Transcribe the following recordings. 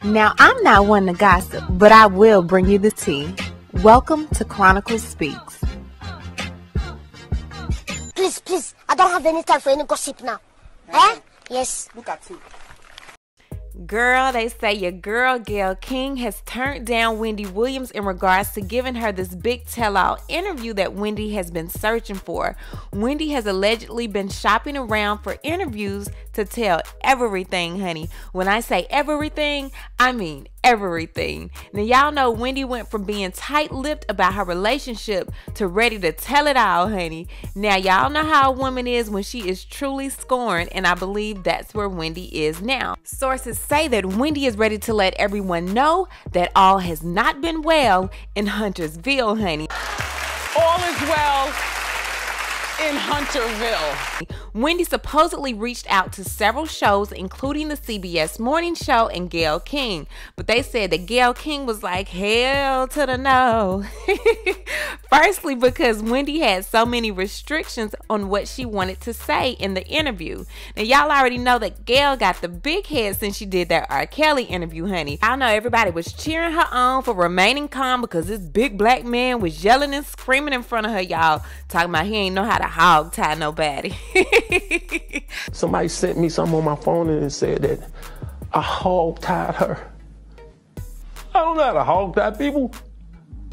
Now, I'm not one to gossip, but I will bring you the tea. Welcome to Chronicle Speaks. Please, I don't have any time for any gossip now. Eh? Yes. Look at you. Girl, they say your girl Gayle King has turned down Wendy Williams in regards to giving her this big tell-all interview that Wendy has been searching for. Wendy has allegedly been shopping around for interviews to tell everything, honey. When I say everything, I mean everything. Now, y'all know Wendy went from being tight-lipped about her relationship to ready to tell it all, honey. Now, y'all know how a woman is when she is truly scorned, and I believe that's where Wendy is now. Sources say that Wendy is ready to let everyone know that all has not been well in Huntersville, honey. All is well in Hunterville. Wendy supposedly reached out to several shows, including the CBS Morning Show and Gayle King, but they said that Gayle King was like, hell to the no. Firstly, because Wendy had so many restrictions on what she wanted to say in the interview. Now, y'all already know that Gayle got the big head since she did that R. Kelly interview, honey. I know everybody was cheering her on for remaining calm because this big black man was yelling and screaming in front of her, y'all, talking about he ain't know how to hog tie nobody. Somebody sent me something on my phone and it said that I hog tied her. I don't know how to hog tie people.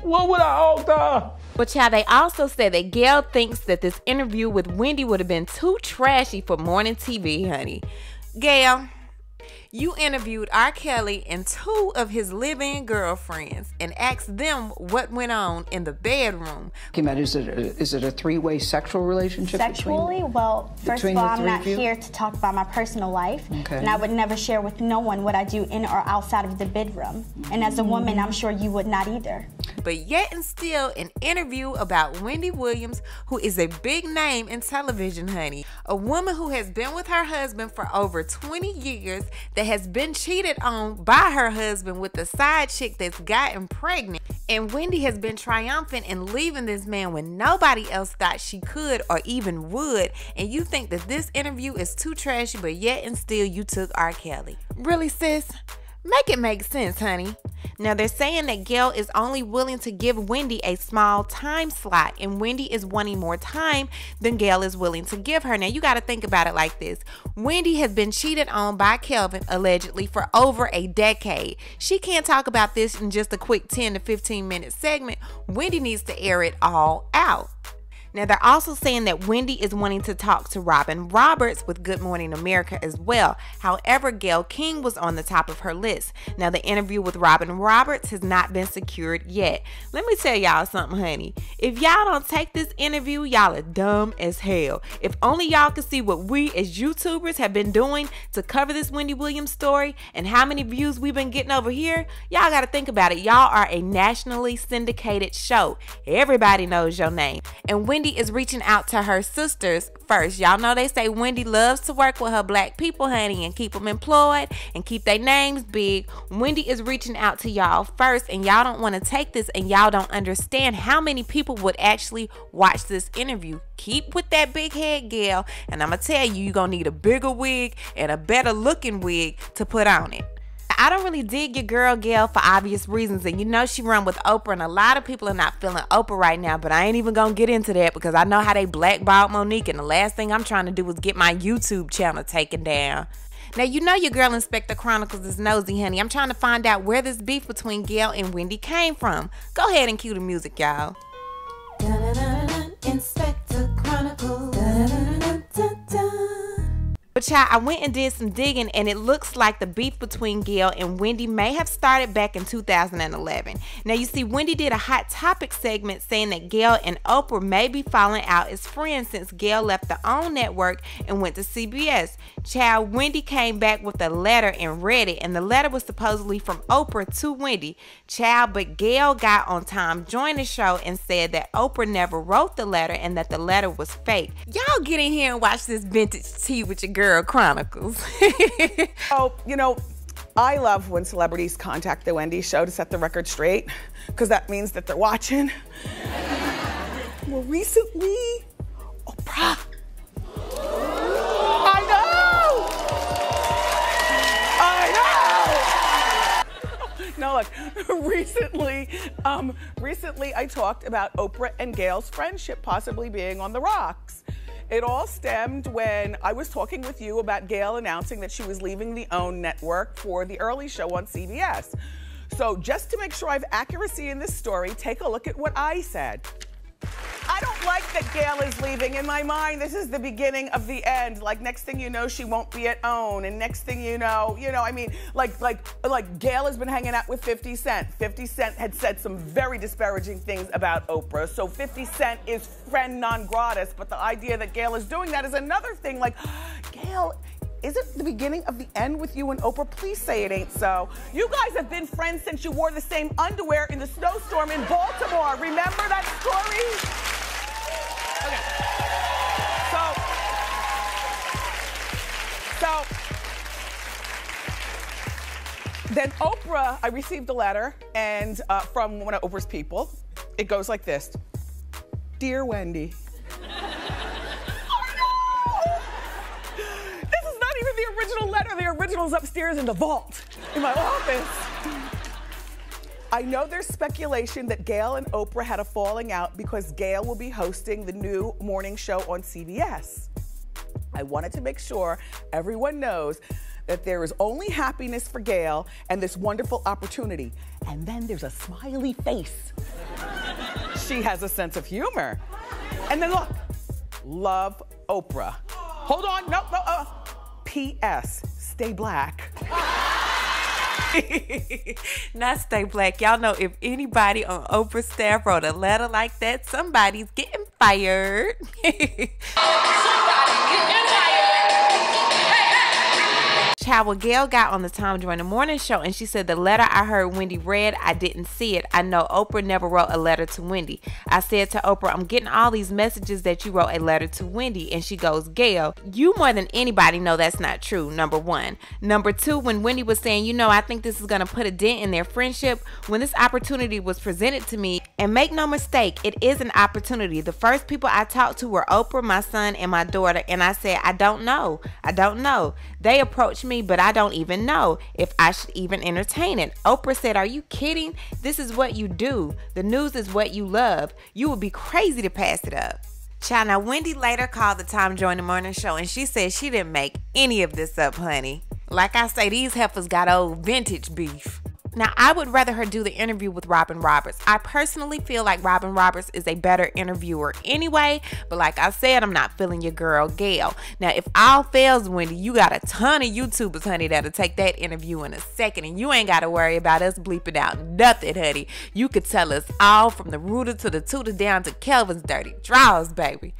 What would I hog tie? But child, they also said that Gayle thinks that this interview with Wendy would have been too trashy for morning TV, honey. Gayle, you interviewed R. Kelly and 2 of his live-in girlfriends and asked them what went on in the bedroom. Is it a three-way sexual relationship? Sexually? Well, first of all, I'm not here to talk about my personal life. Okay. And I would never share with no one what I do in or outside of the bedroom. And as a woman, I'm sure you would not either. But yet and still, an interview about Wendy Williams, who is a big name in television, honey. A woman who has been with her husband for over 20 years, that has been cheated on by her husband with a side chick that's gotten pregnant. And Wendy has been triumphant in leaving this man when nobody else thought she could or even would. And you think that this interview is too trashy, but yet and still you took R. Kelly. Really, sis? Make it make sense, honey. Now, they're saying that Gayle is only willing to give Wendy a small time slot, and Wendy is wanting more time than Gayle is willing to give her. Now, you got to think about it like this. Wendy has been cheated on by Kelvin, allegedly, for over a decade. She can't talk about this in just a quick 10 to 15 minute segment. Wendy needs to air it all out. Now, they're also saying that Wendy is wanting to talk to Robin Roberts with Good Morning America as well. However, Gayle King was on the top of her list. Now, the interview with Robin Roberts has not been secured yet. Let me tell y'all something, honey. If y'all don't take this interview, y'all are dumb as hell. If only y'all could see what we as YouTubers have been doing to cover this Wendy Williams story and how many views we've been getting over here, y'all got to think about it. Y'all are a nationally syndicated show. Everybody knows your name. And Wendy is reaching out to her sisters first. Y'all know they say Wendy loves to work with her black people, honey, and keep them employed and keep their names big. Wendy is reaching out to y'all first, and y'all don't want to take this, and y'all don't understand how many people would actually watch this interview. Keep with that big head, Gayle, and I'm gonna tell you, you're gonna need a bigger wig and a better looking wig to put on it. I don't really dig your girl Gayle for obvious reasons, and you know she run with Oprah, and a lot of people are not feeling Oprah right now, but I ain't even gonna get into that because I know how they blackballed Monique, and the last thing I'm trying to do is get my YouTube channel taken down. Now, you know your girl Inspector Chronicles is nosy, honey. I'm trying to find out where this beef between Gayle and Wendy came from. Go ahead and cue the music, y'all. Inspector Chronicles. But child, I went and did some digging, and it looks like the beef between Gayle and Wendy may have started back in 2011. Now, you see, Wendy did a Hot Topic segment saying that Gayle and Oprah may be falling out as friends since Gayle left the OWN network and went to CBS. Child, Wendy came back with a letter and read it, and the letter was supposedly from Oprah to Wendy. Child, but Gayle got on Tom Joyner's show and said that Oprah never wrote the letter and that the letter was fake. Y'all get in here and watch this vintage tea with your girl Chronicles. Oh, you know, I love when celebrities contact the Wendy show to set the record straight, because that means that they're watching. Well, recently, Oprah. I know! Now look, recently I talked about Oprah and Gayle's friendship possibly being on the rocks. It all stemmed when I was talking with you about Gayle announcing that she was leaving the OWN network for the early show on CBS. So just to make sure I have accuracy in this story, take a look at what I said. I don't like that Gayle is leaving. In my mind, this is the beginning of the end. Like, next thing you know, she won't be at OWN, and next thing you know, I mean, like Gayle has been hanging out with 50 Cent. 50 Cent had said some very disparaging things about Oprah, so 50 Cent is friend non gratis, but the idea that Gayle is doing that is another thing. Like, Gayle, is it the beginning of the end with you and Oprah? Please say it ain't so. You guys have been friends since you wore the same underwear in the snowstorm in Baltimore. Remember that story? Okay. So then Oprah, I received a letter and from one of Oprah's people. It goes like this. Dear Wendy. The original letter, the original's upstairs in the vault in my office. I know there's speculation that Gayle and Oprah had a falling out because Gayle will be hosting the new morning show on CBS. I wanted to make sure everyone knows that there is only happiness for Gayle and this wonderful opportunity. And then there's a smiley face. She has a sense of humor. And then look, love Oprah. Hold on, no. P.S. Stay black. Not stay black. Y'all know if anybody on Oprah's staff wrote a letter like that, somebody's getting fired. Child, well, Gayle got on the Tom Joyner the Morning Show and she said, the letter I heard Wendy read, I didn't see it. I know Oprah never wrote a letter to Wendy. I said to Oprah, I'm getting all these messages that you wrote a letter to Wendy. And she goes, Gayle, you more than anybody know that's not true, number one. Number two, when Wendy was saying, you know, I think this is going to put a dent in their friendship, when this opportunity was presented to me, and make no mistake, it is an opportunity. The first people I talked to were Oprah, my son, and my daughter, and I said, I don't know. They approached me, but I don't even know if I should even entertain it. Oprah said, are you kidding? This is what you do. The news is what you love. You would be crazy to pass it up. Child, now Wendy later called the Tom Joyner the Morning Show and she said she didn't make any of this up, honey. Like I say, these heifers got old vintage beef. Now, I would rather her do the interview with Robin Roberts. I personally feel like Robin Roberts is a better interviewer anyway, but like I said, I'm not feeling your girl, Gayle. Now, if all fails, Wendy, you got a ton of YouTubers, honey, that'll take that interview in a second, and you ain't got to worry about us bleeping out nothing, honey. You could tell us all from the rooter to the tutor down to Kelvin's dirty drawers, baby.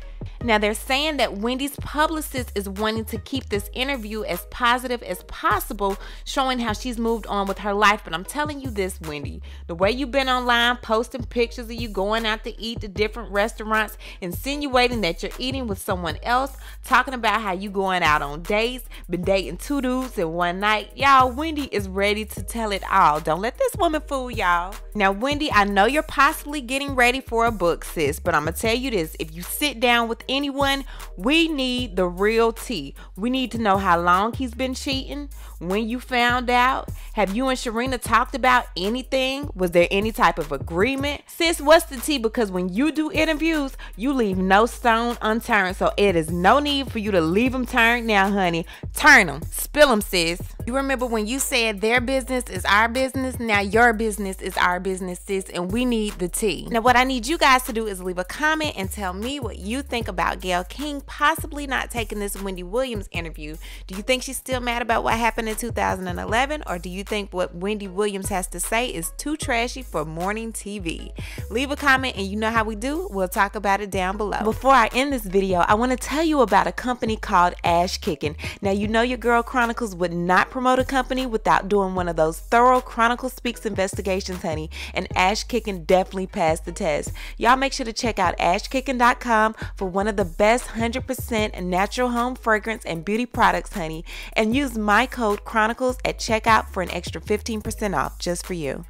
Now, they're saying that Wendy's publicist is wanting to keep this interview as positive as possible, showing how she's moved on with her life. But I'm telling you this, Wendy, the way you've been online posting pictures of you going out to eat to different restaurants, insinuating that you're eating with someone else, talking about how you going out on dates, been dating 2 dudes in one night. Y'all, Wendy is ready to tell it all. Don't let this woman fool y'all. Now, Wendy, I know you're possibly getting ready for a book, sis, but I'm going to tell you this. If you sit down with anyone, we need the real tea. We need to know how long he's been cheating, when you found out. Have you and Sharina talked about anything? Was there any type of agreement? Sis, what's the tea? Because when you do interviews, you leave no stone unturned. So it is no need for you to leave them turned now, honey. Turn them. Spill them, sis. You remember when you said their business is our business? Now your business is our business, sis, and we need the tea. Now what I need you guys to do is leave a comment and tell me what you think about Gayle King possibly not taking this Wendy Williams interview. Do you think she's still mad about what happened in 2011, or do you think what Wendy Williams has to say is too trashy for morning TV? Leave a comment and you know how we do. We'll talk about it down below. Before I end this video, I want to tell you about a company called Ash Kicking. Now you know your girl Chronicles would not promote a company without doing one of those thorough Chronicle Speaks investigations, honey, and Ash Kicking definitely passed the test. Y'all make sure to check out ashkicking.com for one of the best 100% natural home fragrance and beauty products, honey, and use my code Chronicles at checkout for an extra 15% off just for you.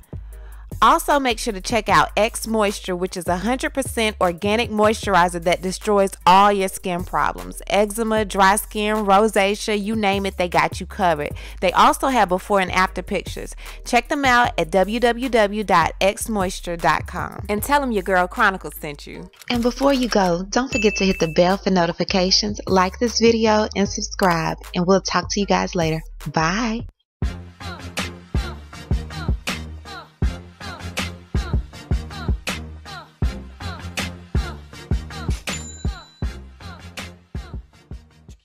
Also, make sure to check out X Moisture, which is 100% organic moisturizer that destroys all your skin problems. Eczema, dry skin, rosacea, you name it, they got you covered. They also have before and after pictures. Check them out at www.xmoisture.com and tell them your girl Chronicle sent you. And before you go, don't forget to hit the bell for notifications, like this video, and subscribe. And we'll talk to you guys later. Bye.